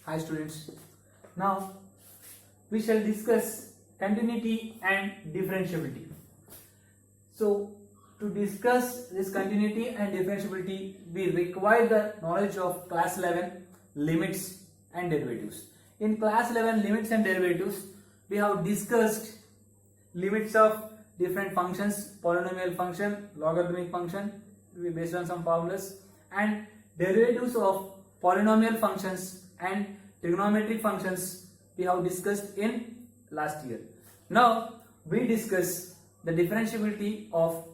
Hi students. Now we shall discuss continuity and differentiability. So to discuss this continuity and differentiability, we require the knowledge of class 11 limits and derivatives. In class 11 limits and derivatives, we have discussed limits of different functions, polynomial function, logarithmic function based on some formulas, and derivatives of polynomial functions and trigonometric functions we have discussed in last year. Now we discuss the differentiability of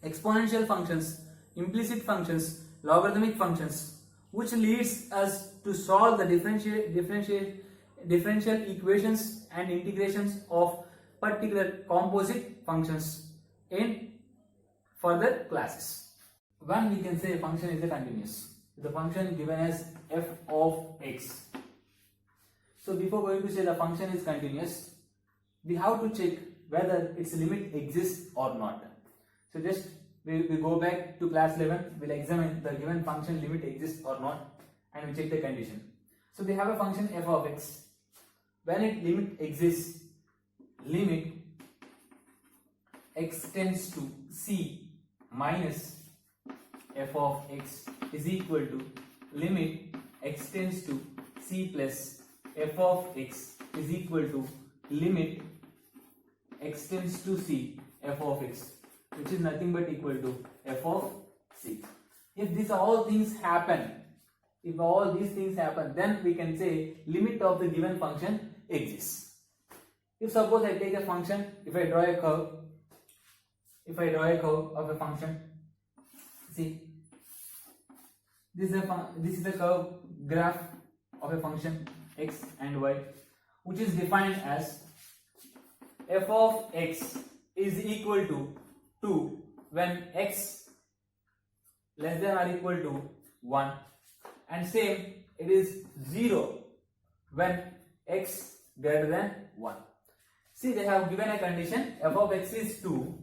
exponential functions, implicit functions, logarithmic functions, which leads us to solve the differential equations and integrations of particular composite functions in further classes. When we can say a function is a continuous, the function given as f of x. So before going to say the function is continuous, we have to check whether its limit exists or not. So just we go back to class 11, we'll examine the given function limit exists or not, and we check the condition. So we have a function f of x. When its limit exists, limit x tends to c minus f of x is equal to limit x tends to c plus f of x is equal to limit x tends to c f of x, which is nothing but equal to f of c. If these all things happen, then we can say limit of the given function exists. If suppose I take a function, if I draw a curve of a function, see, this is a curve graph of a function x and y, which is defined as f of x is equal to 2 when x less than or equal to 1, and same it is 0 when x greater than 1. See, they have given a condition f of x is 2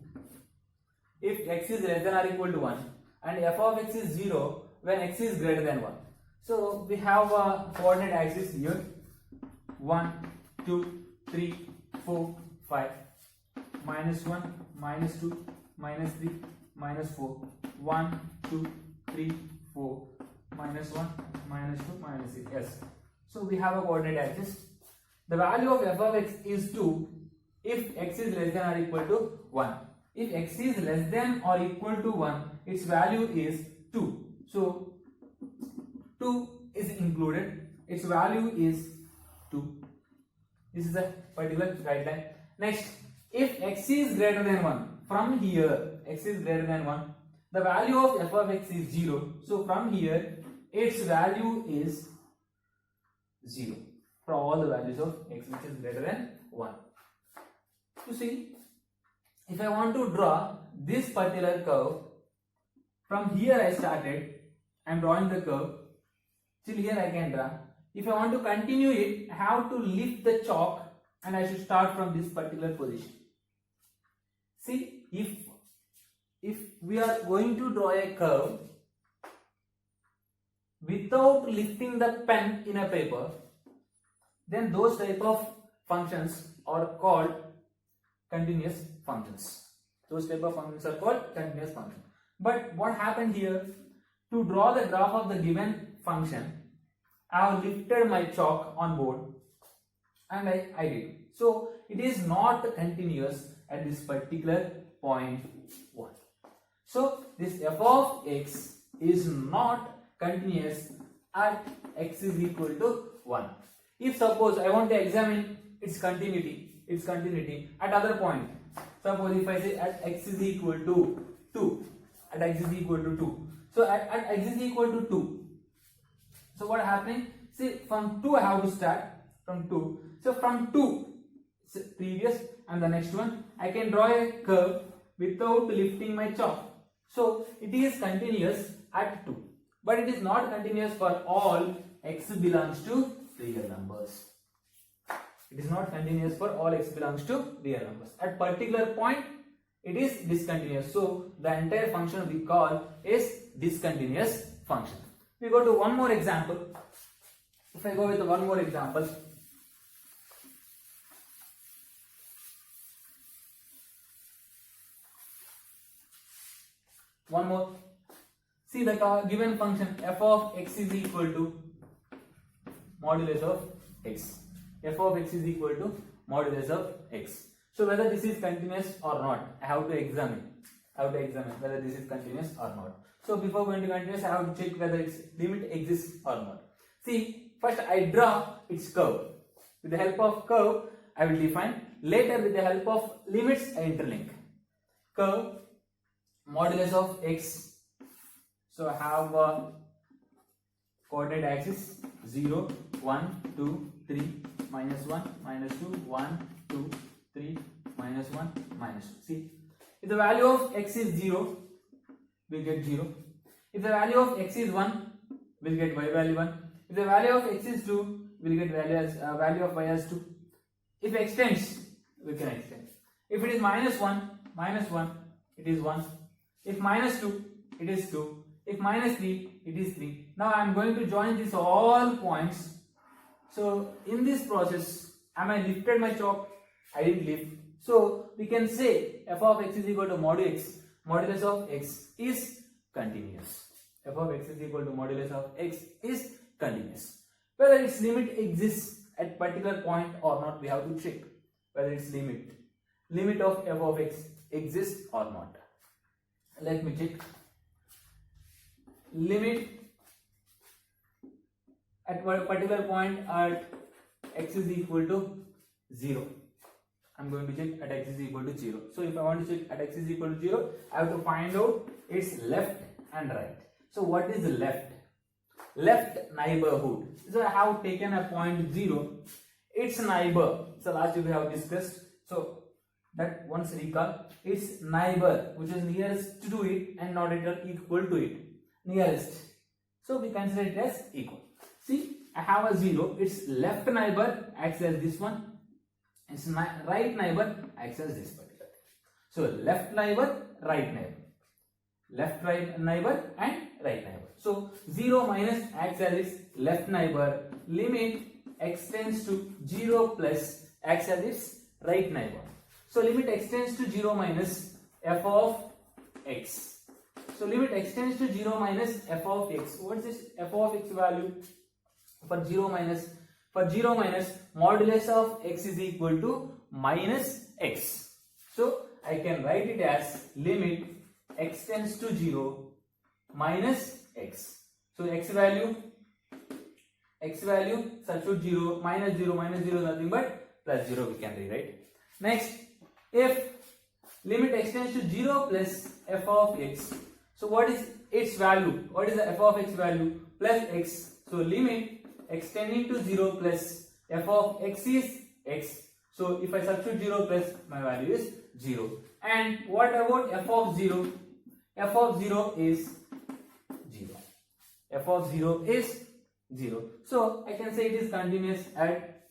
if x is less than or equal to 1, and f of x is 0 when x is greater than 1. So we have a coordinate axis here: 1, 2, 3, 4, 5, -1, -2, -3, -4, 1, 2, 3, 4, -1, -2, -6. Yes. So we have a coordinate axis. The value of f of x is 2 if x is less than or equal to 1. If x is less than or equal to 1, its value is 2. So 2 is included, its value is 2. This is a particular guideline. Next, if x is greater than 1, from here x is greater than 1, the value of f of x is 0. So from here its value is 0 for all the values of x which is greater than 1. You see, if I want to draw this particular curve, from here I started, I am drawing the curve, till here I can draw. If I want to continue it, I have to lift the chalk and I should start from this particular position. See, if we are going to draw a curve without lifting the pen in a paper, then those type of functions are called continuous functions. Those type of functions are called continuous functions. But what happened here? To draw the graph of the given function, I have lifted my chalk on board and I did. So it is not continuous at this particular point 1. So this f of x is not continuous at x is equal to 1. If suppose I want to examine its continuity at other point, suppose if I say at x is equal to 2, at x is equal to 2. So at x is equal to 2. So what happening? See, from 2 I have to start, from 2. So from 2, previous and the next one, I can draw a curve without lifting my chalk. So it is continuous at 2. But it is not continuous for all x belongs to real numbers. It is not continuous for all x belongs to real numbers. At particular point, it is discontinuous. So the entire function we call is discontinuous function. We go to one more example. If I go with one more example, one more. See the given function f of x is equal to modulus of x. F of x is equal to modulus of x. So whether this is continuous or not, I have to examine. Whether this is continuous or not. So before going to continuous, I have to check whether its limit exists or not. See, first I draw its curve. With the help of curve, I will define. Later, with the help of limits, I interlink. Curve modulus of x. So I have a coordinate axis 0, 1, 2, 3, minus 1, minus 2, 1, 2, 3, minus 1, minus 2. See, if the value of x is 0, we get 0. If the value of x is 1, we'll get y value 1. If the value of x is 2, we'll get value of y as 2. If it extends, we can extend. If it is minus 1, it is 1. If minus 2, it is 2. If minus 3, it is 3. Now I am going to join these all points. So in this process, am I lifted my chalk? I didn't lift. So we can say f of x is equal to modulus of x is continuous. F of x is equal to modulus of x is continuous. Whether its limit exists at particular point or not, we have to check whether its limit of f of x exists or not. Let me check. Limit at one particular point at x is equal to 0. I am going to check at x is equal to 0. So if I want to check at x is equal to 0, I have to find out its left and right. So what is left? Left neighborhood. So I have taken a point 0. Its neighbor. So last we have discussed. So that once recall, its neighbor, which is nearest to it and not equal to it. Nearest. So we consider it as equal. See, I have a 0. Its left neighbor acts as this one. Its right neighbor acts as this particular. So left neighbor, right neighbor. Left neighbor and right neighbor. So 0 minus acts as its left neighbor. Limit x tends to 0 plus acts as its right neighbor. So limit x tends to 0 minus f of x. So limit x tends to 0 minus f of x. What is this f of x value? For 0 minus modulus of x is equal to minus x. So I can write it as limit x tends to 0 minus x. So x value substitute 0 minus 0 nothing but plus 0 we can rewrite. Next, if limit x tends to 0 plus f of x. So what is its value? What is the f of x value? Plus x. So limit x tending to 0 plus f of x is x. So if I substitute 0 plus, my value is 0. And what about f of 0? F of 0 is 0. F of 0 is 0. So I can say it is continuous at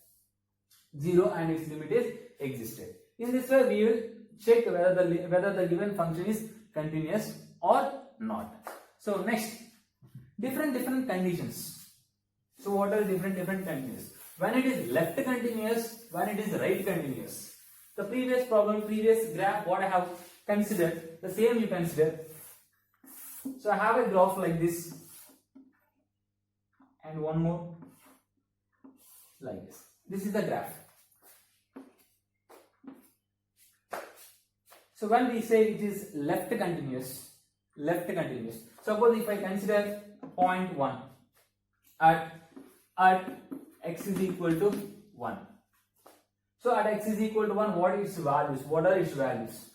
0 and its limit is existed. In this way we will check whether the given function is continuous or not. So next, different conditions. So what are different continuous? When it is left continuous, when it is right continuous. The previous graph, what I have considered, the same you consider. So I have a graph like this and one more like this. This is the graph. So when we say it is left continuous, suppose if I consider point 1 at x is equal to 1. So at x is equal to 1, what are its values?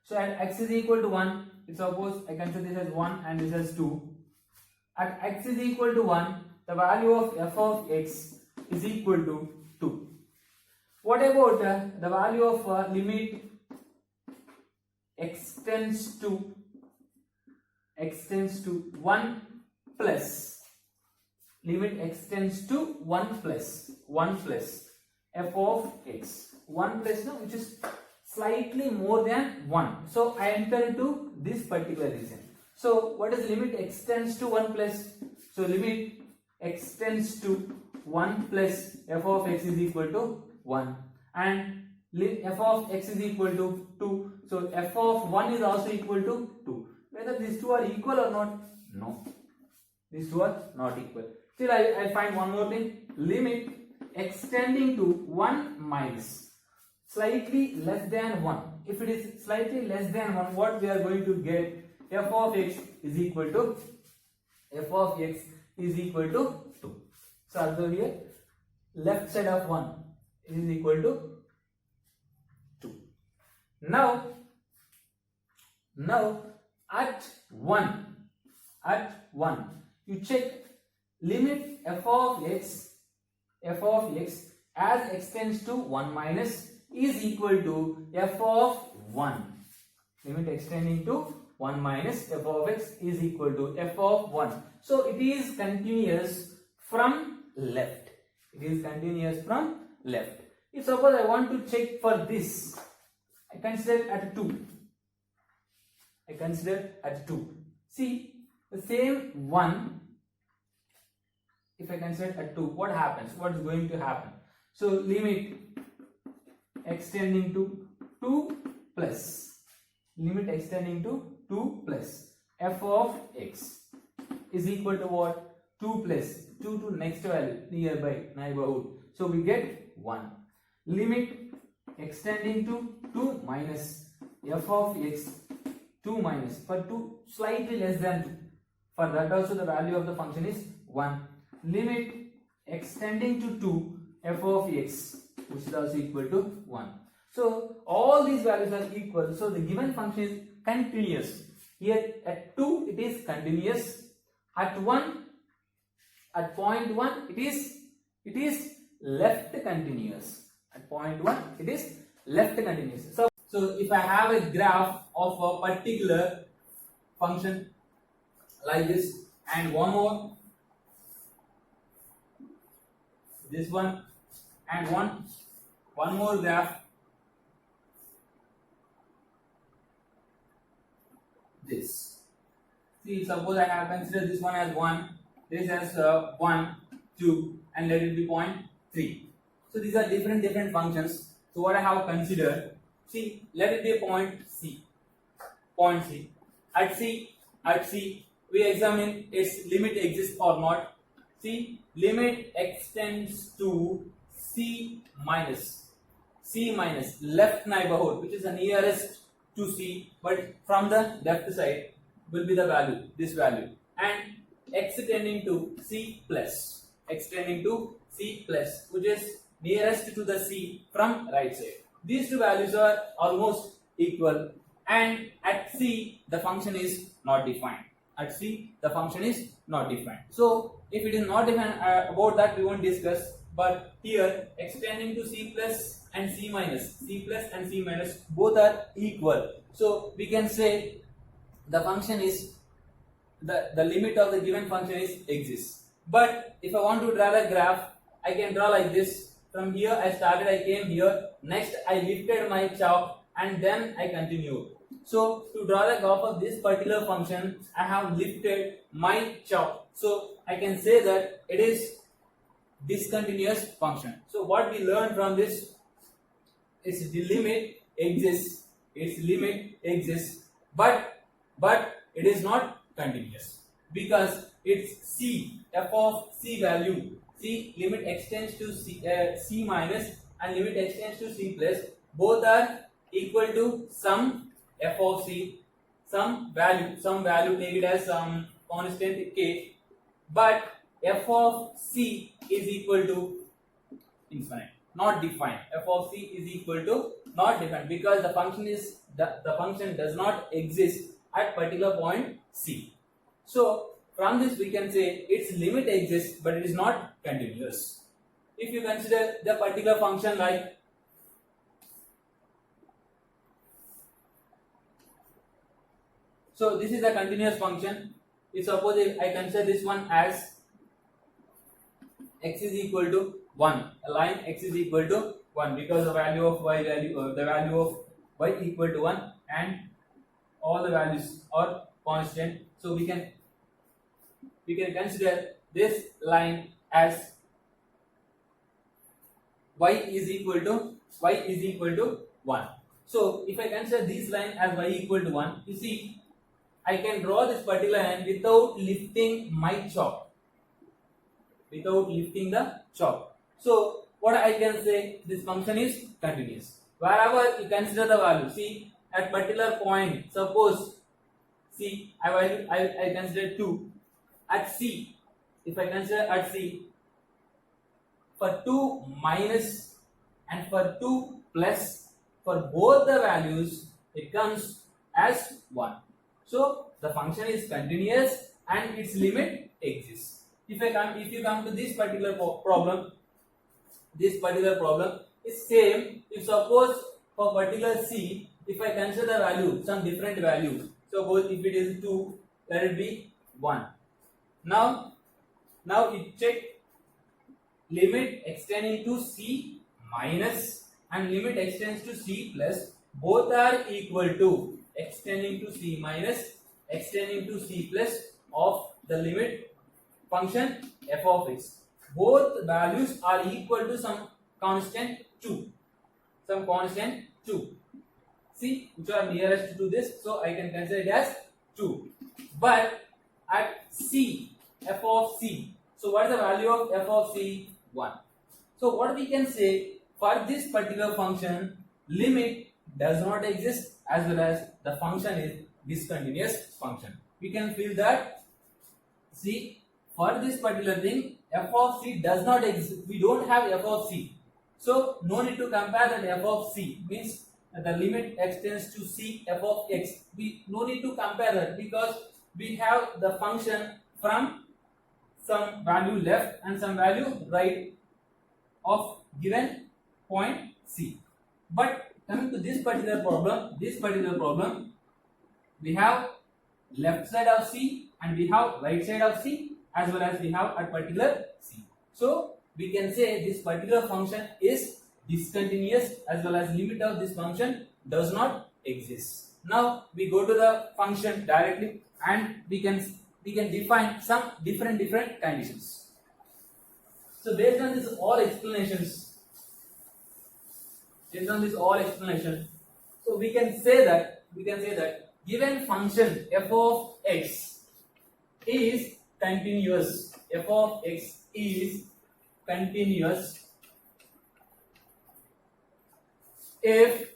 So at x is equal to 1, suppose I consider this as 1 and this as 2. At x is equal to 1, the value of f of x is equal to 2. What about the value of limit x tends to 1 plus limit x tends to 1 plus f of x. 1 plus, no, which is slightly more than 1. So I enter into this particular region. So what is limit x tends to 1 plus? So limit x tends to 1 plus f of x is equal to 1 and f of x is equal to 2. So f of 1 is also equal to 2. Whether these two are equal or not? No. These two are not equal. Still I find one more thing. Limit extending to 1 minus slightly less than 1. If it is slightly less than 1, what we are going to get? F of x is equal to 2. So observe here, left side of 1 is equal to 2. Now at 1 you check limit f of x as extends to 1 minus is equal to f of 1. Limit extending to 1 minus f of x is equal to f of 1. So it is continuous from left. If suppose I want to check for this, I consider at 2. See, the same 1, if I consider at 2, what happens? What is going to happen? So limit extending to 2 plus f of x is equal to what? 2 plus 2 to next value, neighborhood. So we get 1. Limit extending to 2 minus f of x, 2 minus, for 2 slightly less than 2. For that also the value of the function is 1. Limit extending to 2 f of x, which is also equal to 1. So all these values are equal. So the given function is continuous. Here at 2 it is continuous. At point 1 it is left continuous. At point 1 it is left continuous. So if I have a graph of a particular function like this and one more, this one, and one more graph, this. See, suppose I have considered this one as 1, this as 1, 2, and let it be point 3. So these are different functions. So what I have considered, see, let it be a point C. At C, we examine its limit exists or not. See, limit extends to C minus left neighborhood, which is the nearest to C, but from the left side will be the value, this value, and extending to C plus, which is nearest to the C from right side. These two values are almost equal, and at C the function is not defined. So if it is not defined, about that we won't discuss. But here extending to C plus and C minus, both are equal. So we can say the function is the limit of the given function exists. But if I want to draw the graph, I can draw like this. From here I started, I came here, next I lifted my chalk and then I continued. So to draw the graph of this particular function, I have lifted my chalk. So I can say that it is discontinuous function. So what we learned from this is the limit exists, but it is not continuous, because its C, f of C value, C limit extends to C minus and limit extends to C plus, both are equal to some f of C, some value, take it as some constant k, but f of C is equal to infinite, not defined. F of C is equal to not defined, because the function does not exist at particular point C. So from this we can say its limit exists, but it is not continuous. If you consider the particular function like so, this is a continuous function. If suppose I consider this one as x is equal to 1, a line x is equal to 1, because the value of y equal to 1 and all the values are constant. So we can consider this line as y is equal to 1. So if I consider this line as y equal to 1, you see I can draw this particular line without lifting my chalk. Without lifting the chalk. So what I can say, this function is continuous. Wherever you consider the value, see at particular point, suppose see I consider 2 at C. If I consider at C, for 2 minus and for 2 plus, for both the values it comes as 1. So the function is continuous and its limit exists. If you come to this particular problem, this particular problem is same. If suppose for particular C, if I consider the value, some different value, suppose if it is 2, let it be 1. Now you check limit extending to C minus and limit extends to C plus, both are equal to extending to C minus, extending to C plus of the limit function f of x. Both values are equal to some constant 2. Some constant 2. See which are nearest to this, so I can consider it as 2. But at C, f of C, so what is the value of f of C? 1. So what we can say, for this particular function, limit does not exist as well as the function is discontinuous function. We can feel that, see, for this particular thing, f of C does not exist. We don't have f of C. So no need to compare that f of C, means the limit extends to C f of x. We no need to compare that because we have the function from some value left and some value right of given point C. But coming to this particular problem, we have left side of C and we have right side of C as well as we have a particular C. So we can say this particular function is discontinuous as well as limit of this function does not exist. Now we go to the function directly and we can define some different conditions. So based on this all explanations, so we can say that given function f of x is continuous, f of x is continuous if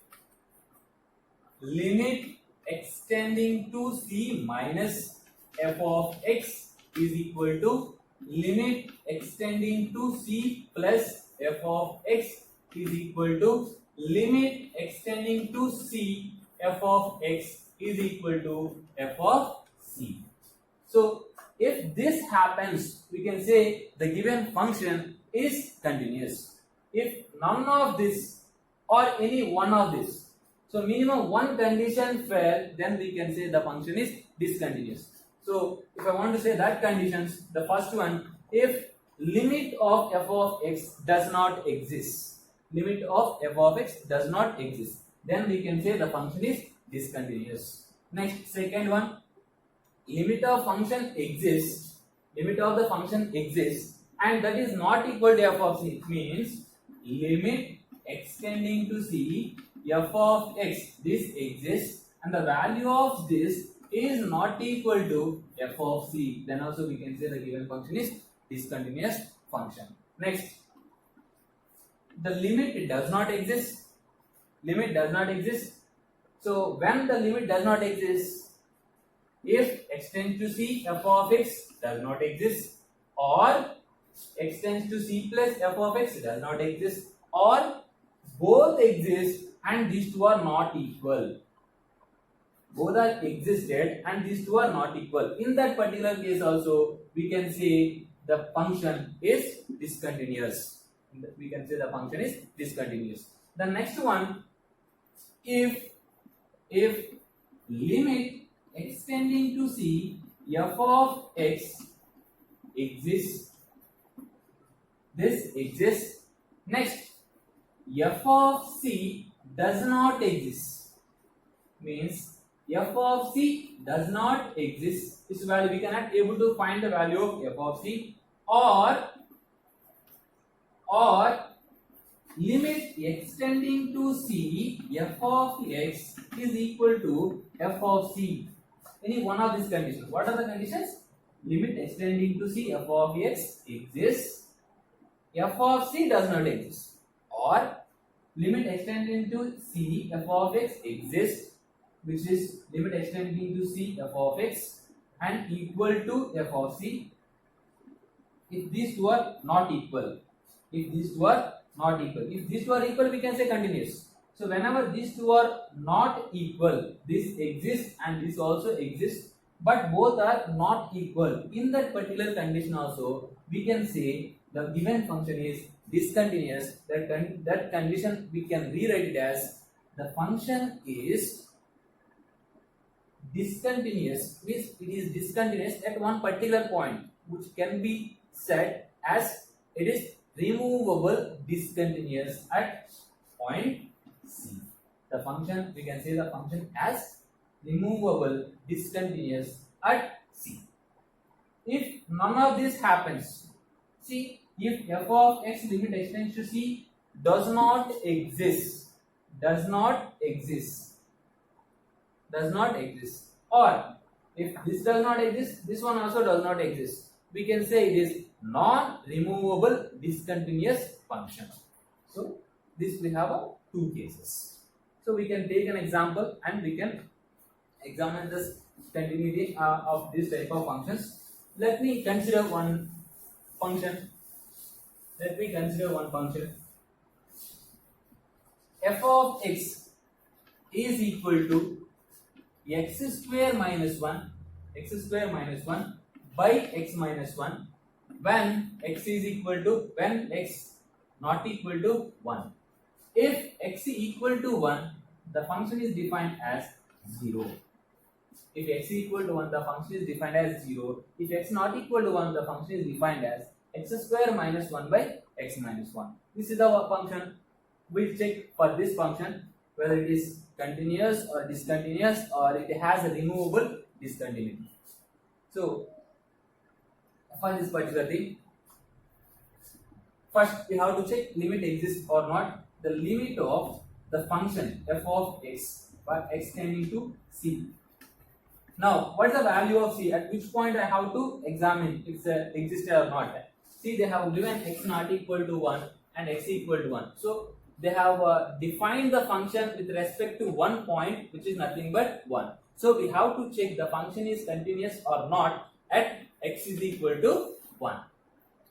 limit extending to C minus f of x is equal to limit extending to C plus f of x is equal to limit extending to C f of x is equal to f of C. So if this happens, we can say the given function is continuous. If none of this or any one of this, so minimum one condition fail, then we can say the function is discontinuous. So if I want to say that conditions, the first one, if limit of f of x does not exist, limit of f of x does not exist, then we can say the function is discontinuous. Next, second one, limit of function exists, limit of the function exists and that is not equal to f of c, means limit extending to c f of x, this exists and the value of this is not equal to f of c, then also we can say the given function is discontinuous function. Next, the limit does not exist, limit does not exist. So when the limit does not exist, if extends to c f of x does not exist, or extends to c plus f of x does not exist, or both exist and these two are not equal. Both are existed and these two are not equal. In that particular case also, we can say the function is discontinuous. We can say the function is discontinuous. The next one, if limit extending to c f of x exists, this exists. Next, f of c does not exist, means f of c does not exist. This value we cannot able to find the value of f of c, or extending to c, f of x is equal to f of c. Any one of these conditions. What are the conditions? Limit extending to c, f of x exists, f of c does not exist, or limit extending to c, f of x exists, which is limit extending to c, f of x and equal to f of c. If these two are not equal, if these two are equal, we can say continuous. So whenever these two are not equal, this exists and this also exists, but both are not equal. In that particular condition also, we can say the given function is discontinuous. That condition we can rewrite it as the function is discontinuous, means it is discontinuous at one particular point, which can be said as it is removable discontinuous at point C. The function, we can say the function as removable discontinuous at C. If none of this happens, see, if f of x limit extends to C does not exist, or if this does not exist, this one also does not exist, we can say it is non-removable discontinuous function. So this we have two cases. So we can take an example and we can examine this continuity of this type of functions. Let me consider one function. F of x is equal to x square minus 1 by x minus 1 when x not equal to 1. If x is equal to 1, the function is defined as 0. If x is equal to 1, the function is defined as 0. If x not equal to 1, the function is defined as x square minus 1 by x minus 1. This is the function. We'll check for this function whether it is continuous or discontinuous, or it has a removable discontinuity. So for this particular thing, first we have to check limit exists or not. The limit of the function f of x by x tending to c. Now what is the value of c? At which point I have to examine if it exists or not. See, they have given x not equal to 1 and x equal to 1. So they have defined the function with respect to one point, which is nothing but 1. So we have to check the function is continuous or not at x is equal to 1.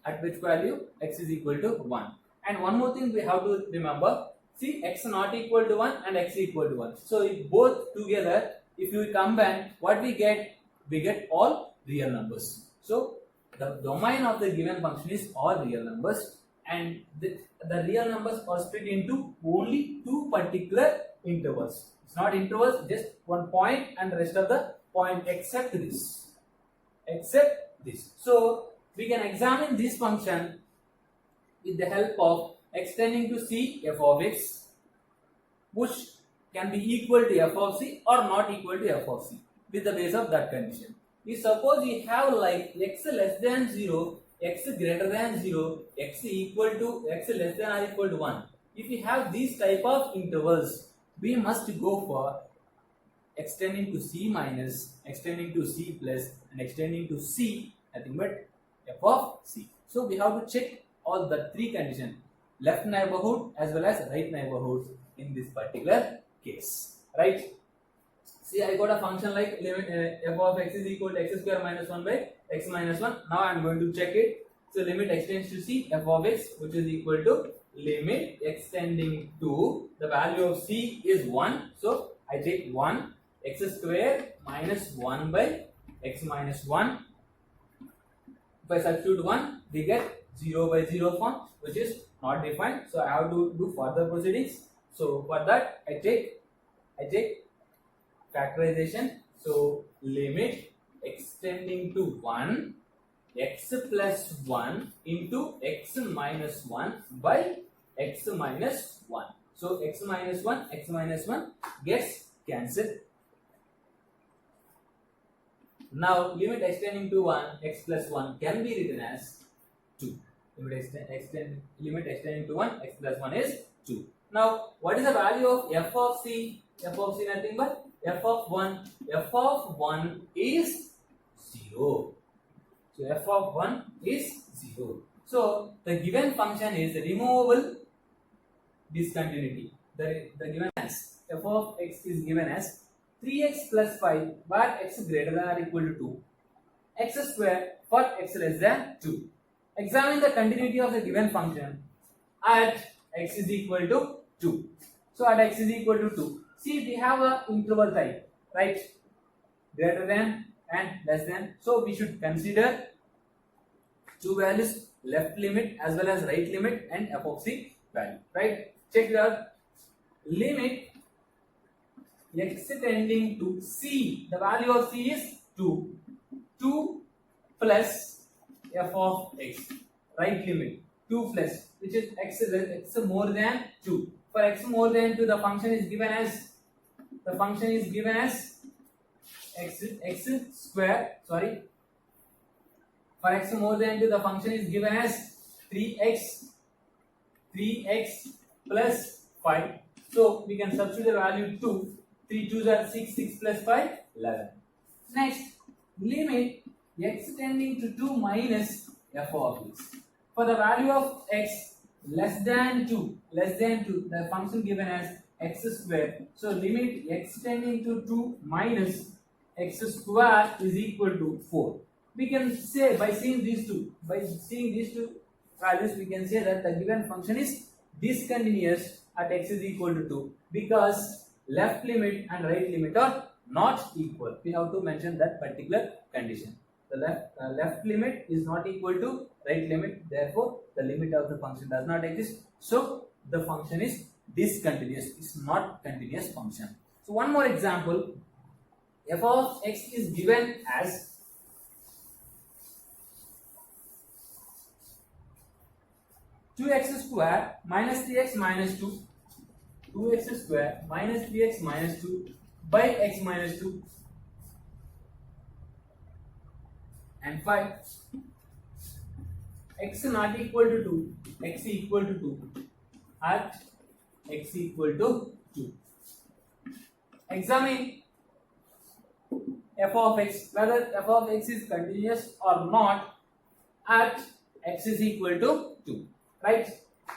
At which value x is equal to 1. And one more thing we have to remember, see, x not equal to 1 and x equal to 1. So if both together, if you combine, what we get? We get all real numbers. So the domain of the given function is all real numbers, and the real numbers are split into only two particular intervals. It's not intervals, just one point and the rest of the point except this. So we can examine this function with the help of extending to c f of x, which can be equal to f of c or not equal to f of c with the base of that condition. If suppose we have like x less than 0, x greater than 0, x equal to x less than or equal to 1. If we have these type of intervals, we must go for extending to c minus, extending to c plus, and extending to c, nothing but f of c. So we have to check all the three conditions, left neighborhood as well as right neighborhood in this particular case, right? See, I got a function like limit f of x is equal to x square minus 1 by x minus 1. Now I am going to check it. So limit extends to c, f of x, which is equal to limit extending to the value of c is 1. So I take 1 x square minus 1 by x minus 1. If I substitute 1, we get 0 by 0 form, which is not defined. So I have to do further proceedings. So for that I take factorization. So limit extending to 1 x plus 1 into x minus 1 by x minus 1. So x minus 1 gets cancelled. Now limit extending to 1 x plus 1 can be written as 2. Limit extending to 1 x plus 1 is 2. Now, what is the value of f of c? F of c nothing but f of 1. F of 1 is 0. So, f of 1 is 0. So, the given function is removable discontinuity. The given as f of x is given as 3x plus 5 where x greater than or equal to 2, x square for x less than 2. Examine the continuity of the given function at x is equal to 2. So at x is equal to 2, see we have a interval type, right? Greater than and less than. So we should consider two values, left limit as well as right limit and f of c value, right? Check it out. Limit x tending to c, the value of c is 2. 2 plus f of x, right limit 2 plus, which is x more than 2. For x more than 2, the function is given as x square. Sorry, for x more than 2, the function is given as 3x plus 5. So we can substitute the value 2. 3 2s are 6, 6 plus 5 11. Next, limit x tending to 2 minus f of x. For the value of x less than 2, the function given as x square. So limit x tending to 2 minus x square is equal to 4. We can say by seeing these two values, we can say that the given function is discontinuous at x is equal to 2 because left limit and right limit are not equal. We have to mention that particular condition. The left limit is not equal to right limit, therefore the limit of the function does not exist. So the function is discontinuous, it's not continuous function. So one more example, f of x is given as 2x square minus 3x minus 2, 2x square minus 3x minus 2 by x minus 2 and 5. X not equal to 2, x equal to 2 at x equal to 2. Examine f of x, whether f of x is continuous or not at x is equal to 2. Right?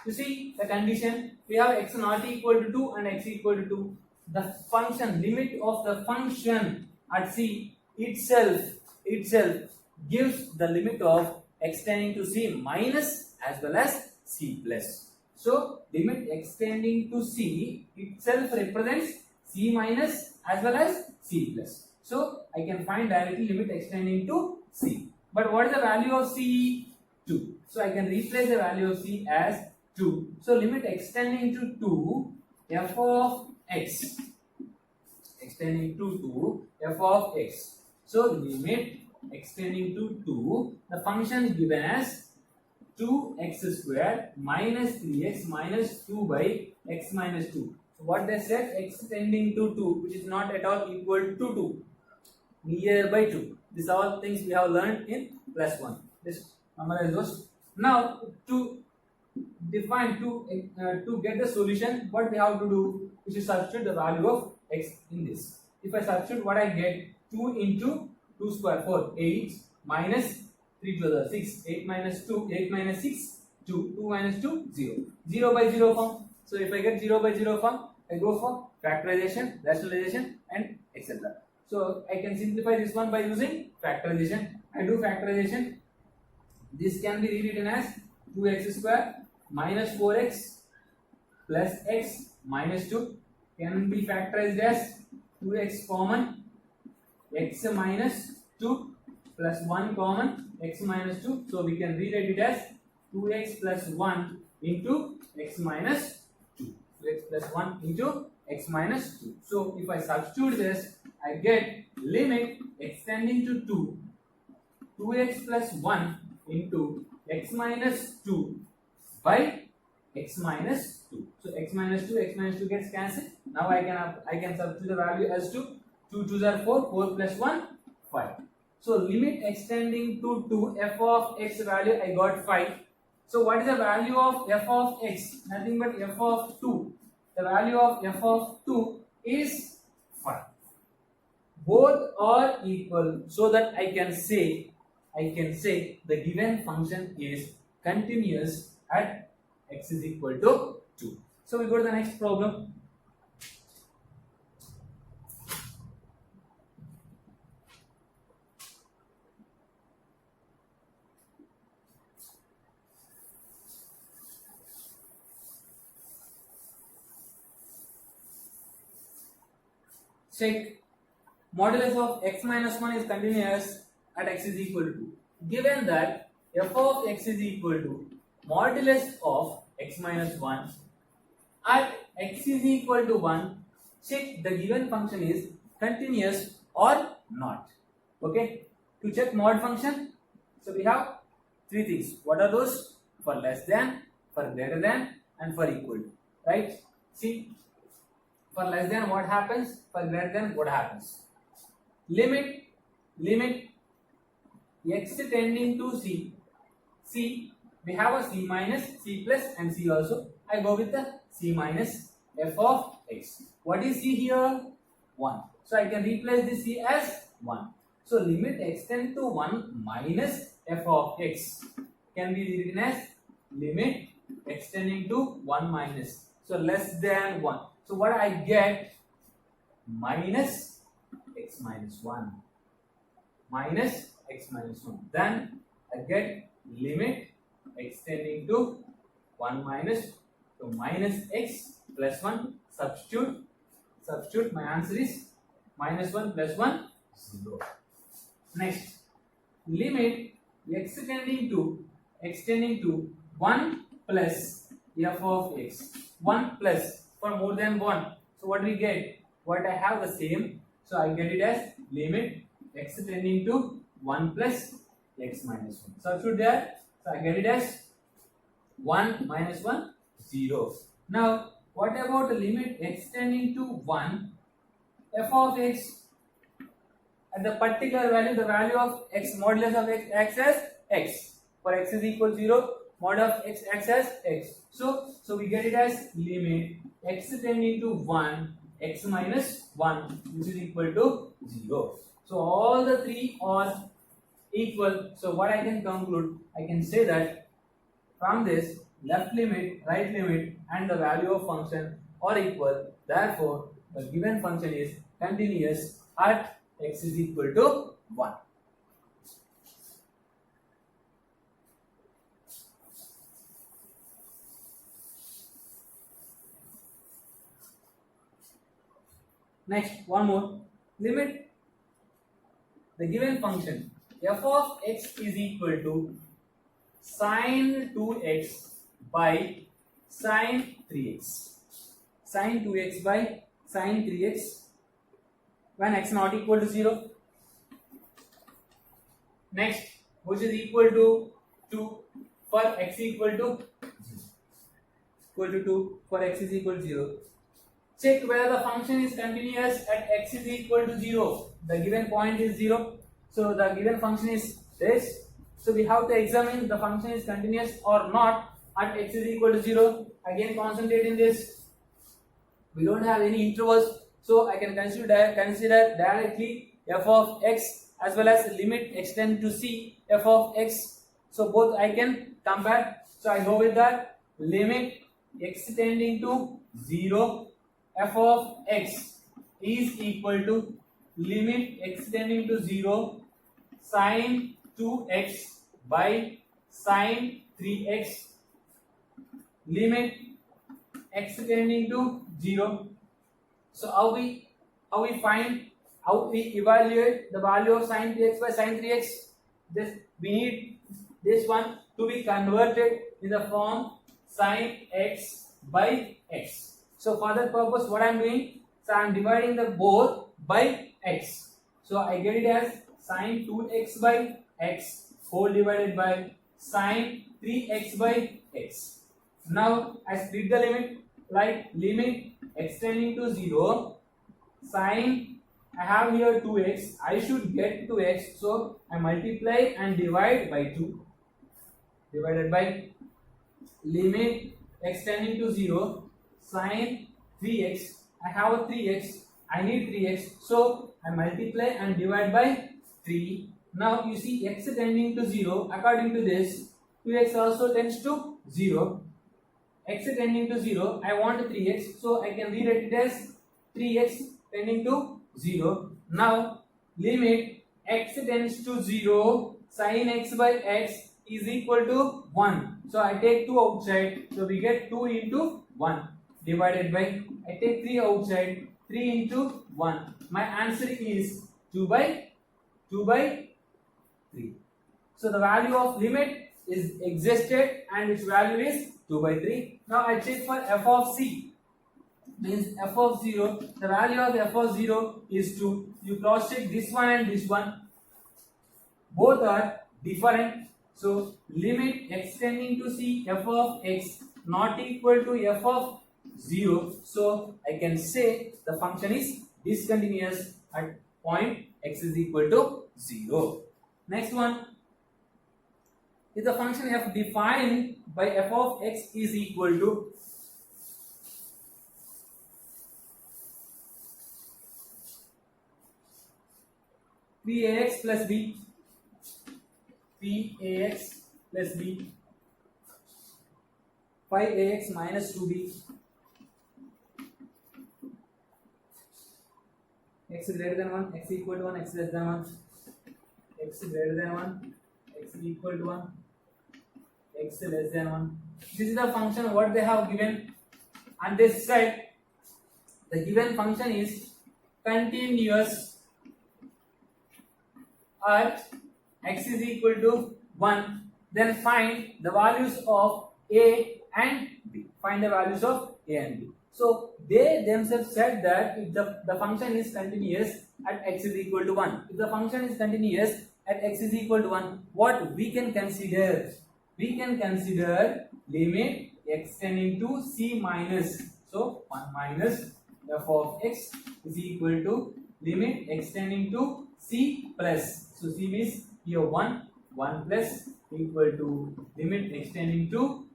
You see the condition, we have x not equal to 2 and x equal to 2. The function, limit of the function at c itself gives the limit of x tending to c minus as well as c plus. So limit x tending to c itself represents c minus as well as c plus. So I can find directly limit x tending to c. But what is the value of c? 2. So I can replace the value of c as 2. So limit x tending to 2 f of x extending to 2 f of x. So limit extending to 2, the function is given as 2x square minus 3x minus 2 by x minus 2. So what they said, x tending to 2, which is not at all equal to 2, nearby 2. These are all things we have learned in plus 1. Just memorize those. Now to define to get the solution, what we have to do is to substitute the value of x in this. If I substitute, what I get, 2 into 2 square 4, 8 minus 3 to the 6, 8 minus 2, 8 minus 6, 2, 2 minus 2, 0. 0 by 0 form. So if I get 0 by 0 form, I go for factorization, rationalization and etc. So I can simplify this one by using factorization. I do factorization. This can be rewritten as 2x square minus 4x plus x minus 2 can be factorized as 2x common, x minus 2 plus 1 common, x minus 2. So we can rewrite it as 2x plus 1 into x minus 2. 2x plus 1 into x minus 2. So if I substitute this, I get limit extending to 2, 2x plus 1 into x minus 2 by x minus 2. So x minus 2 gets cancelled. Now I can substitute the value as 2. 2 2s are 4, 4 plus 1, 5. So limit extending to 2 f of x value I got 5. So what is the value of f of x? Nothing but f of 2. The value of f of 2 is 5. Both are equal, so that I can say the given function is continuous at x is equal to 2. So we go to the next problem. Check modulus of x minus 1 is continuous at x is equal to. Given that f of x is equal to modulus of x minus 1 at x is equal to 1, check the given function is continuous or not. Okay, to check mod function, so we have three things. What are those? For less than, for greater than, and for equal to. Right? See, for less than what happens? For greater than what happens? Limit x tending to c. C, we have a c minus, c plus, and c also. I go with the c minus f of x. What is c here? 1. So I can replace this c as 1. So limit x tend to 1 minus f of x can be written as limit x tending to 1 minus. So less than 1. So what I get? Minus x minus 1. Minus x minus 1. Then I get limit x tending to 1 minus. So minus x plus 1. Substitute. My answer is minus 1 plus 1, 0. Next, limit x tending to 1 plus f of x. 1 plus for more than 1. So what we get? What I have the same. So I get it as limit x tending to 1 plus x minus 1. Substitute there. So I get it as 1 minus 1, 0. Now what about the limit x tending to 1 f of x at the particular value, the value of x modulus of x as x. For x is equal to 0, mod of x as x. So we get it as limit x tending to 1 x minus 1, which is equal to 0. So all the three are equal. So what I can conclude, I can say that from this left limit, right limit, and the value of function are equal. Therefore, the given function is continuous at x is equal to 1. Next, one more. Limit the given function f of x is equal to sine 2x by sine 3x. Sine 2x by sine 3x when x not equal to 0. Next, which is equal to 2 for x equal to 2 for x is equal to 0. Check whether the function is continuous at x is equal to 0. The given point is 0. So the given function is this. So we have to examine the function is continuous or not at x is equal to 0. Again, concentrate in this. We don't have any intervals, so I can consider directly f of x as well as limit extend to c f of x. So both I can compare. So I go with that limit x tending to 0 f of x is equal to limit x tending to 0 sine 2x by sine 3x limit x tending to 0. So how we evaluate the value of sine 3x by sine 3x? This we need this one to be converted in the form sine x by x. So for that purpose, what I am doing? So I am dividing the both by x. So I get it as sine 2x by x whole divided by sine 3x by x. Now I split the limit, like limit x tending to 0 sine, I have here 2x, I should get 2x, so I multiply and divide by 2 divided by limit x tending to 0 sine 3x. I have a 3x, I need 3x, so I multiply and divide by 3. Now you see x tending to 0, according to this 2x also tends to 0. X tending to 0, I want 3x, so I can rewrite it as 3x tending to 0. Now limit x tends to 0 sin x by x is equal to 1. So I take 2 outside, so we get 2 into 1 divided by, I take 3 outside, 3 into 1. My answer is 2 by 3. So the value of limit is existed and its value is 2 by 3. Now I check for f of c. Means f of 0, the value of f of 0 is 2. You cross check this one and this one. Both are different. So limit x tending to c f of x not equal to f of 0. So I can say the function is discontinuous at point x is equal to 0. Next one. If the function f defined by f of x is equal to Ax plus b, Ax plus b, 5ax minus 2b, x greater than 1, x equal to 1, x less than 1, x greater than 1, x equal to 1, x less than 1. This is the function what they have given, and they said the given function is continuous at x is equal to 1. Then find the values of a and b. Find the values of a and b. So they themselves said that if the function is continuous at x is equal to 1. If the function is continuous at x is equal to 1, what we can consider? We can consider limit x tending to c minus. So 1 minus f of x is equal to limit x tending to c plus. So c means here 1 plus equal to limit x tending to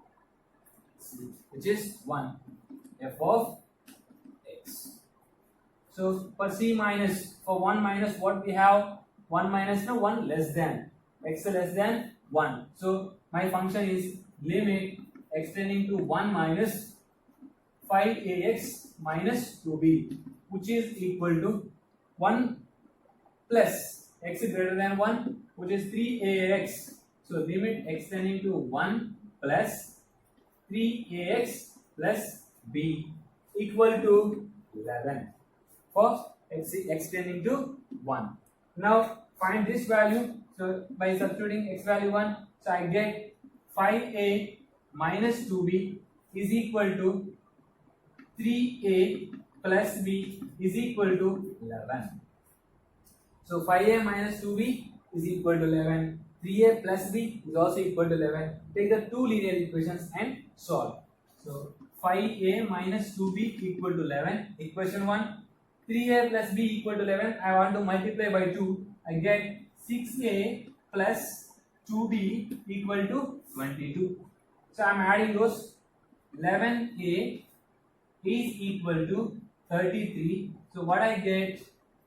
c, which is 1 f of x. So for c minus, for 1 minus, what we have? 1 minus, no, 1 less than, x less than 1. So my function is limit x tending to 1 minus 5ax minus 2b, which is equal to 1 plus x greater than 1, which is 3ax. So limit x tending to 1 plus 3ax plus b equal to 11 for x tending to 1. Now find this value. So by substituting x value 1, so I get 5a minus 2b is equal to 3a plus b is equal to 11. So 5a minus 2b is equal to 11. 3a plus b is also equal to 11. Take the two linear equations and solve. So 5a minus 2b equal to 11. Equation 1. 3a plus b equal to 11. I want to multiply by 2. I get 6a plus 2b equal to 22. So I am adding those. 11a is equal to 33. So what I get?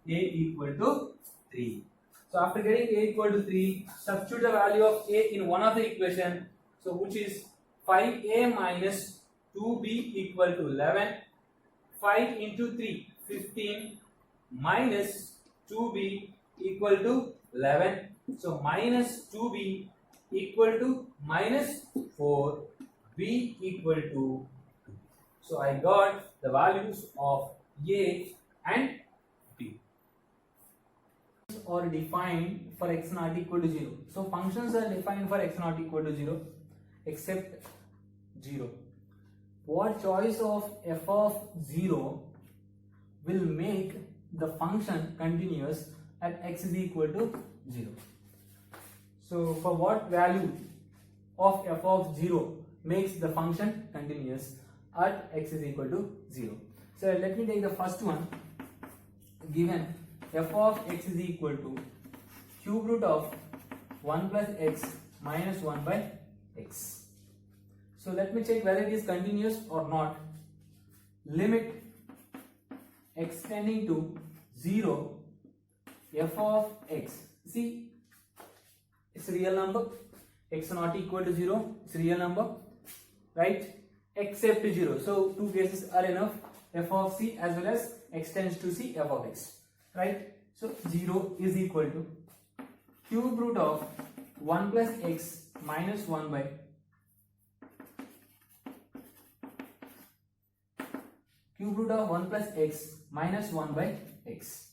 A equal to 3. So after getting a equal to 3, substitute the value of a in one of the equation. So which is 5a minus 2b equal to 11. 5 into 3, 15 minus 2b equal to 11. So minus 2b equal to minus 4, b equal to 2. So I got the values of a and b. Or defined for x not equal to 0. So functions are defined for x not equal to 0 except 0. What choice of f of 0 will make the function continuous at x is equal to 0? So for what value of f of 0 makes the function continuous at x is equal to 0? So let me take the first one. Given f of x is equal to cube root of 1 plus x minus 1 by x. So let me check whether it is continuous or not. Limit extending to 0 f of x. See, it's a real number. X not equal to 0. It's a real number, right? Except 0. So two cases are enough. F of c as well as extends to c f of x, right? So 0 is equal to cube root of 1 plus x minus 1 by cube root of 1 plus x minus 1 by x.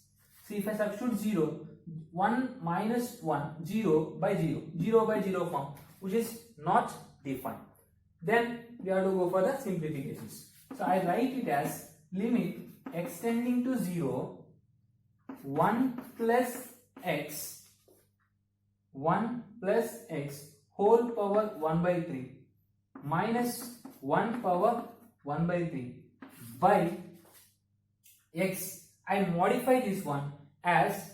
See, if I substitute 0, 1 minus 1, 0 by 0, 0 by 0 form, which is not defined. Then we have to go for the simplifications. So I write it as limit extending to 0, 1 plus x whole power 1 by 3 minus 1 power 1 by 3 by x. I modify this one as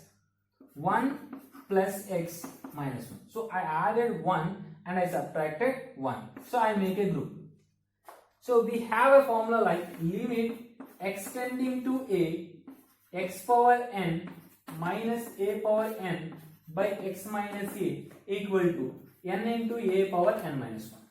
1 plus x minus 1. So I added 1 and I subtracted 1. So I make a group. So we have a formula like limit extending to a x power n minus a power n by x minus a equal to n into a power n minus 1.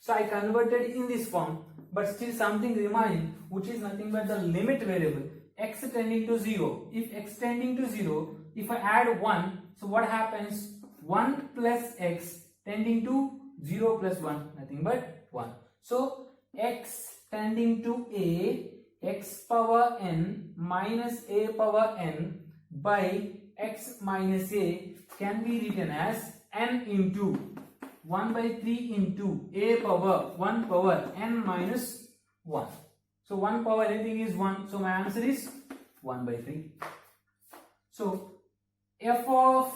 So I converted in this form, but still something remaining, which is nothing but the limit variable x tending to 0. If x tending to 0, if I add 1, so what happens? 1 plus x tending to 0 plus 1, nothing but 1. So x tending to a x power n minus a power n by x minus a can be written as n into 1 by 3 into a power 1 power n minus 1. So 1 power anything is 1. So my answer is 1 by 3. So f of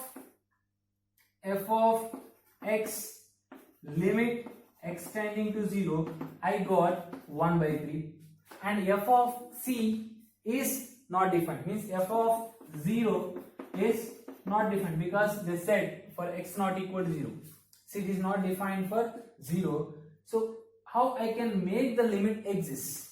x limit extending to 0, I got 1 by 3. And f of c is not defined. Means f of 0 is not defined because they said for x not equal to 0. So it is not defined for 0. So how I can make the limit exist?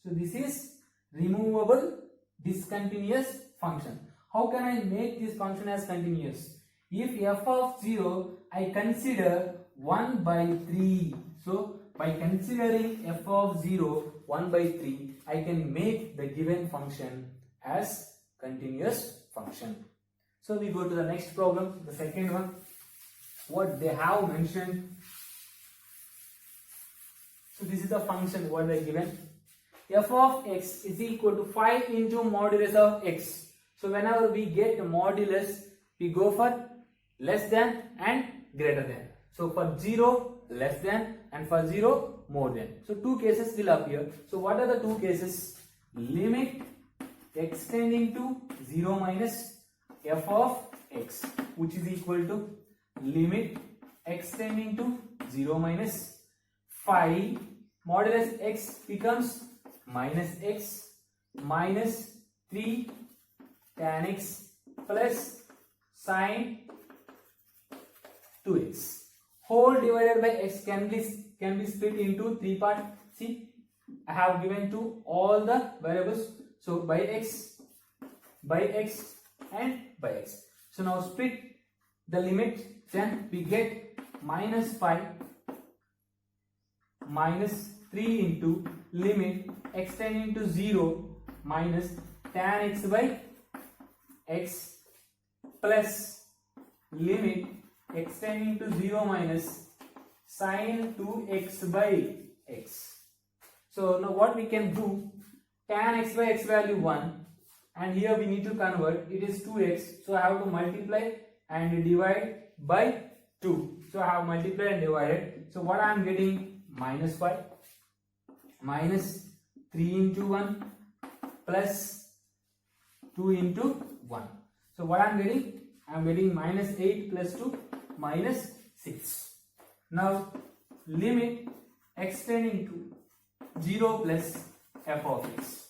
So this is removable discontinuous function. How can I make this function as continuous? If f of 0 I consider 1 by 3. So by considering f of 0 1 by 3, I can make the given function as continuous function. So we go to the next problem, the second one. What they have mentioned. So this is the function what they given. F of x is equal to 5 into modulus of x. So whenever we get modulus, we go for less than and greater than. So for 0 less than and for 0 more than. So two cases will appear. So what are the two cases? Limit extending to 0 minus f of x, which is equal to limit extending to 0 minus 5 modulus x becomes minus x minus 3 tan x plus sine 2x whole divided by x can be split into 3 parts. See, I have given to all the variables. So by x and by x. So now split the limit, then we get minus 5 minus 3 into limit extending to 0 minus tan x by x plus limit extending to 0 minus sine 2x by x. So now what we can do, tan x by x value 1 and here we need to convert, it is 2x. So I have to multiply and divide by 2. So I have multiplied and divided. So what I am getting, minus 5 minus 3 into 1 plus 2 into 1. So what I am getting? I am getting minus 8 plus 2 minus 6. Now limit extending to 0 plus f of x.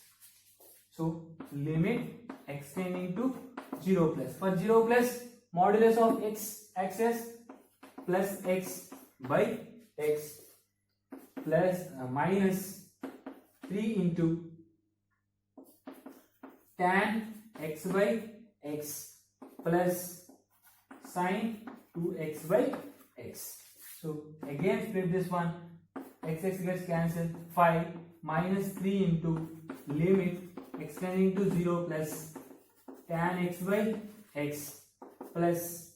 So limit extending to 0 plus. For 0 plus, modulus of x access plus x by x plus minus 3 into tan x by x plus sine 2x by x. So again split this one, x gets cancelled, 5 minus 3 into limit extending to 0 plus tan x by x plus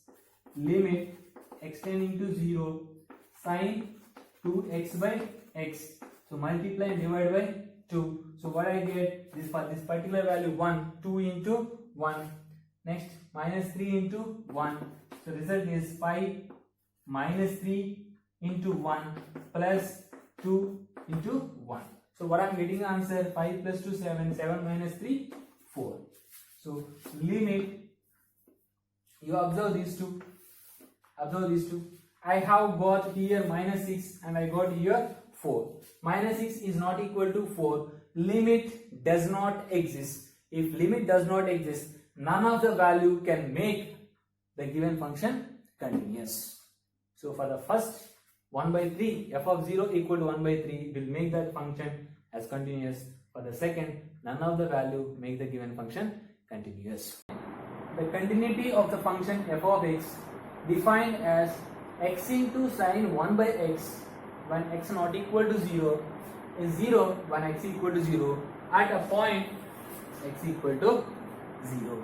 limit extending to 0 sine 2x by x. So multiply and divide by 2. So what I get, this for this particular value 1, 2 into 1. Next minus 3 into 1. So result is 5 minus 3 into 1 plus 2 into 1. So what I am getting answer, 5 plus 2 7, 7 minus 3 4. So limit, you observe these two. I have got here minus 6 and I got here 4. Minus 6 is not equal to 4. Limit does not exist. If limit does not exist, none of the value can make the given function continuous. So for the first 1 by 3, f of 0 equal to 1 by 3 will make that function as continuous. For the second, none of the value make the given function continuous. The continuity of the function f of x defined as x into sine 1 by x when x not equal to 0 is 0 when x equal to 0 at a point x equal to 0.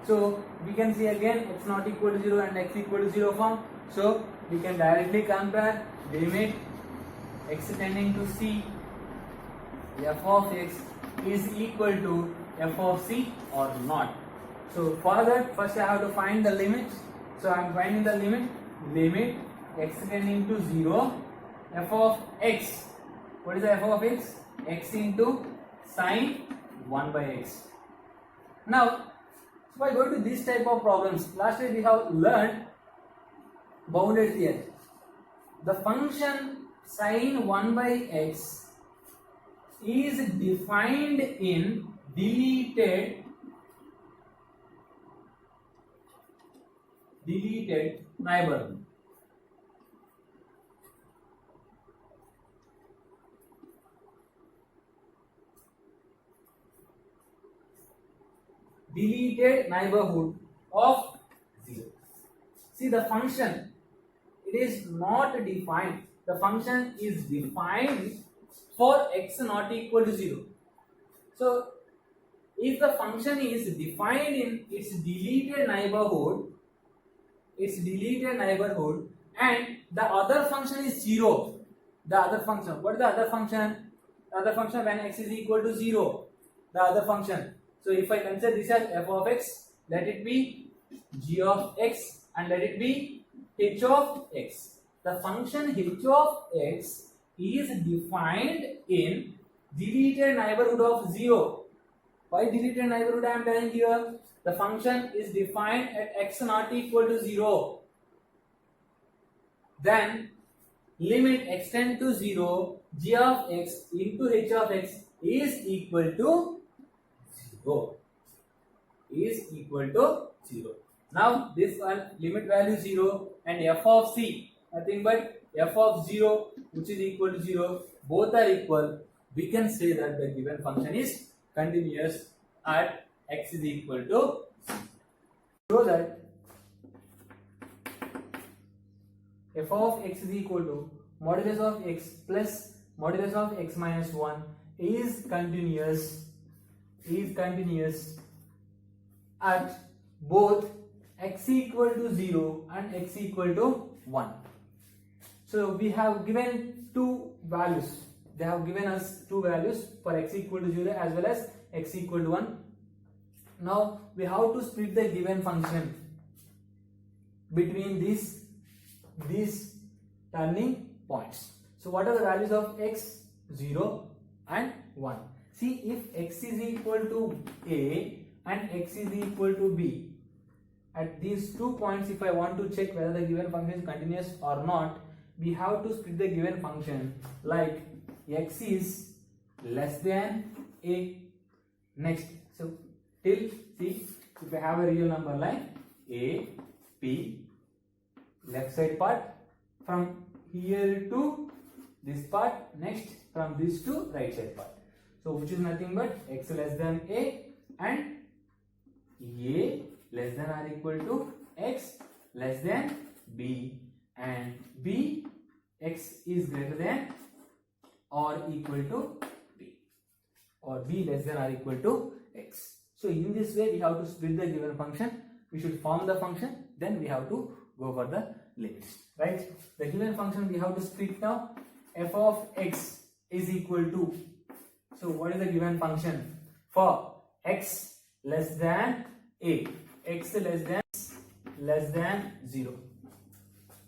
So we can see again x not equal to 0 and x equal to 0 form. So we can directly compare limit x tending to c f of x is equal to f of c or not. So for that, first I have to find the limits. So I am finding the limit x tending to 0 f of x. What is the f of x? X into sine 1 by x. Now, so I go to this type of problems. Last time we have learned bounded theory. The function sine 1 by x is defined in deleted neighborhood. Deleted neighborhood of 0. See the function, it is not defined. The function is defined for x not equal to 0. So if the function is defined in its deleted neighborhood and the other function is 0, the other function, what is the other function? The other function when x is equal to 0, the other function. So if I consider this as f of x, let it be g of x and let it be h of x. The function h of x is defined in deleted neighborhood of 0. Why deleted neighborhood I am telling here? The function is defined at x not equal to 0. Then limit extend to 0, g of x into h of x is equal to 0. Now this one limit value 0 and f of c nothing but f of 0 which is equal to 0, both are equal. We can say that the given function is continuous at x is equal to 0. So that f of x is equal to modulus of x plus modulus of x minus 1 is continuous at both x equal to 0 and x equal to 1. So we have given two values. They have given us two values for x equal to 0 as well as x equal to 1. Now we have to split the given function between these turning points. So what are the values of x? 0 and 1. See, if x is equal to a and x is equal to b, at these 2 points if I want to check whether the given function is continuous or not, we have to split the given function like x is less than a. Next, so till see, if I have a real number like a, p, left side part from here to this part, next from this to right side part. So which is nothing but x less than a and a less than or equal to x less than b, and b x is greater than or equal to b, or b less than or equal to x. So in this way we have to split the given function. We should form the function, then we have to go for the limits, right? The given function we have to split now. F of x is equal to, so what is the given function for x less than a, x less than 0,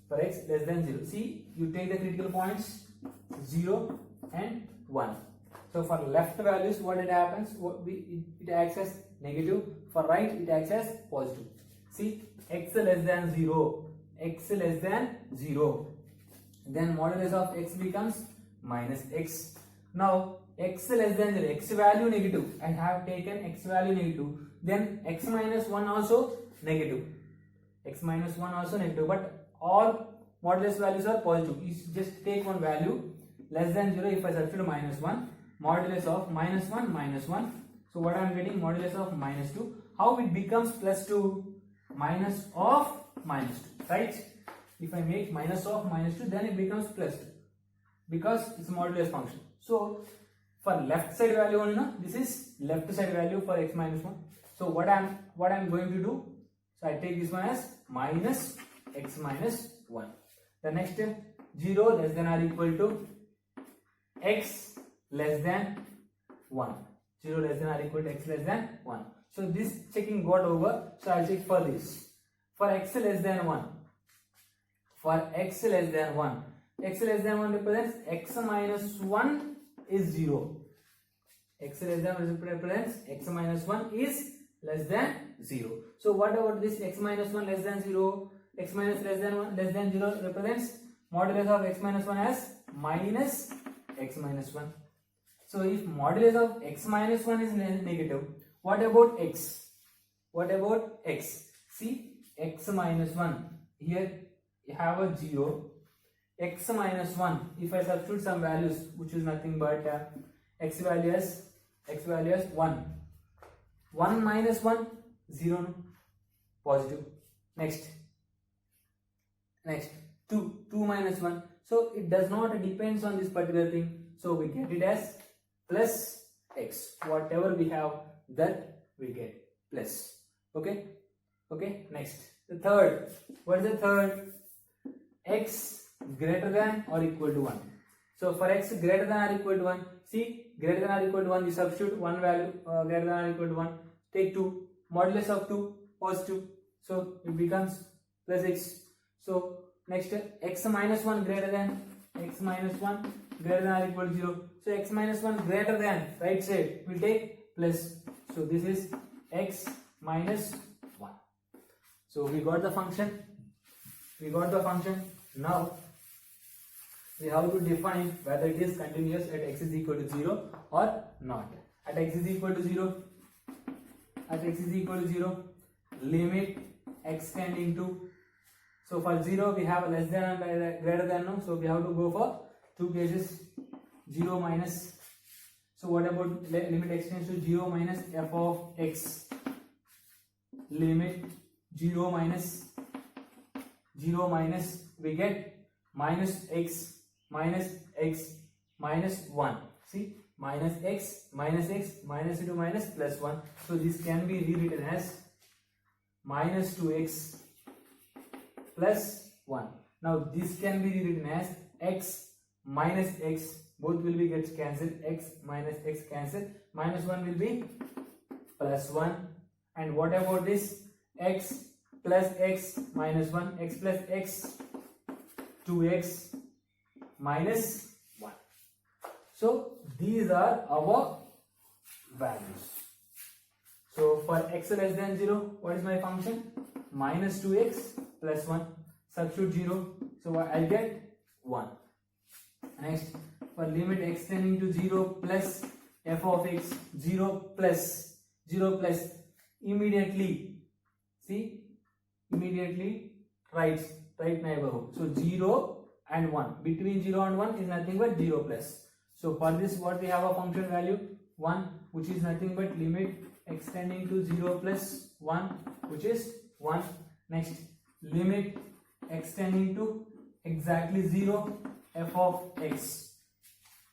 for x less than 0. See, you take the critical points 0 and 1. So for left values, what it happens, it acts as negative, for right it acts as positive. See, x less than 0, x less than 0, then modulus of x becomes minus x. Now x less than 0, x value negative, I have taken x value negative, then x minus 1 also negative, x minus 1 also negative, but all modulus values are positive. You just take one value less than 0. If I substitute minus 1, modulus of minus 1 minus 1, so what I am getting, modulus of minus 2. How it becomes plus 2? Minus of minus 2, right? If I make minus of minus 2, then it becomes plus 2 because it's a modulus function. So for left side value only, no? This is left side value for x minus 1. So what I'm going to do, so I take this one as minus x minus 1. The next step, 0 less than or equal to x less than 1. 0 less than or equal to x less than 1. So this checking got over. So I'll check for this. For x less than 1. For x less than 1. X less than 1 represents x minus 1 is 0. X less than 1 represents x minus 1 is less than 0. So what about this x minus 1 less than 0? X minus less than 1 less than 0 represents modulus of x minus 1 as minus x minus 1. So if modulus of x minus 1 is negative, what about x? What about x? See, x minus 1, here you have a 0, x minus 1, if I substitute some values, which is nothing but x value as 1. 1 minus 1, 0, positive. Next 2 minus 1. So it does not depends on this particular thing. So we get it as plus x. Whatever we have, that we get plus. Okay. Next, the third. What is the third? X greater than or equal to 1. So for x greater than or equal to 1, see, greater than or equal to 1, you substitute one value greater than or equal to 1. Take 2. Modulus of 2 positive. So it becomes plus x. So next, x minus 1 greater than or equal to 0. So x minus 1 greater than, right side, we take plus. So this is x minus 1. So we got the function. Now we have to define whether it is continuous at x is equal to 0 or not. At x is equal to 0, limit x tending to, so for 0 we have less than and greater than, no? So we have to go for two cases, 0 minus. So what about limit x tends to 0 minus f of x? Limit 0 minus we get minus x minus 1. See, minus x minus 2 minus plus 1. So this can be rewritten as minus 2x plus 1. Now this can be rewritten as x minus x. Both will be gets cancelled. X minus x cancelled. Minus 1 will be plus 1. And what about this? X plus x minus 1. X plus x, 2x minus 1. So these are our values. So for x less than 0, what is my function? Minus 2x plus 1. Substitute 0. So I'll get 1. Next, for limit x tending to 0 plus f of x, 0 plus, immediately, see, right neighborhood. So 0 and 1. Between 0 and 1 is nothing but 0 plus. So for this what we have a function value 1, which is nothing but limit extending to 0 plus 1, which is 1. Next, limit extending to exactly 0 f of x,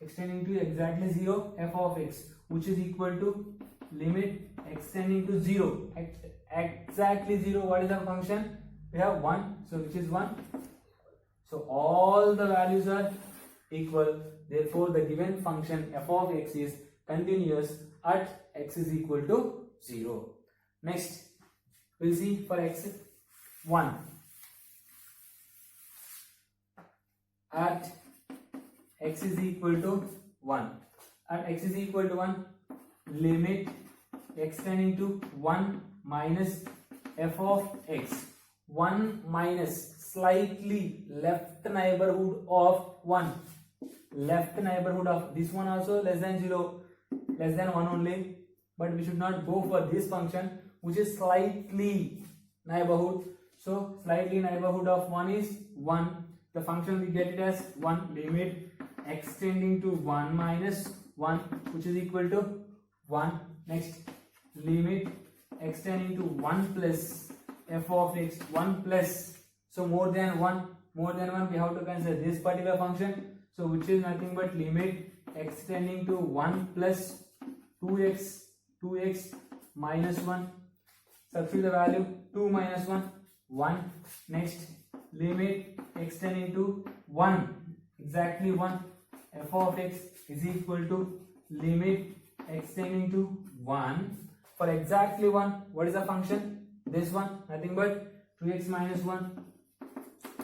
extending to exactly 0 f of x, which is equal to limit extending to 0 exactly 0. What is the function? We have 1, so which is 1. So all the values are equal, therefore the given function f of x is continuous at x is equal to 0. Next, we'll see for x 1. At x is equal to 1. At x is equal to 1, limit extending to 1 minus f of x. 1 minus slightly left neighborhood of 1. Left neighborhood of this one also less than 0, less than 1 only. But we should not go for this function which is slightly neighborhood. So slightly neighborhood of 1 is 1. The function we get it as 1. Limit extending to 1 minus 1, which is equal to 1. Next, limit extending to 1 plus f of x. 1 plus, so more than 1 we have to consider this particular function, so which is nothing but limit extending to 1 plus 2x minus 1. Substitute the value 2 minus 1. Next, limit extending to 1, exactly 1, f of x is equal to limit extending to 1 for exactly 1. What is the function? This one, nothing but 2x minus 1,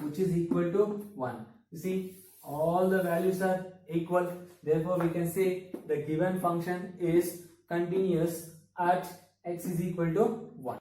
which is equal to 1. You see, all the values are equal, therefore we can say the given function is continuous at x is equal to 1.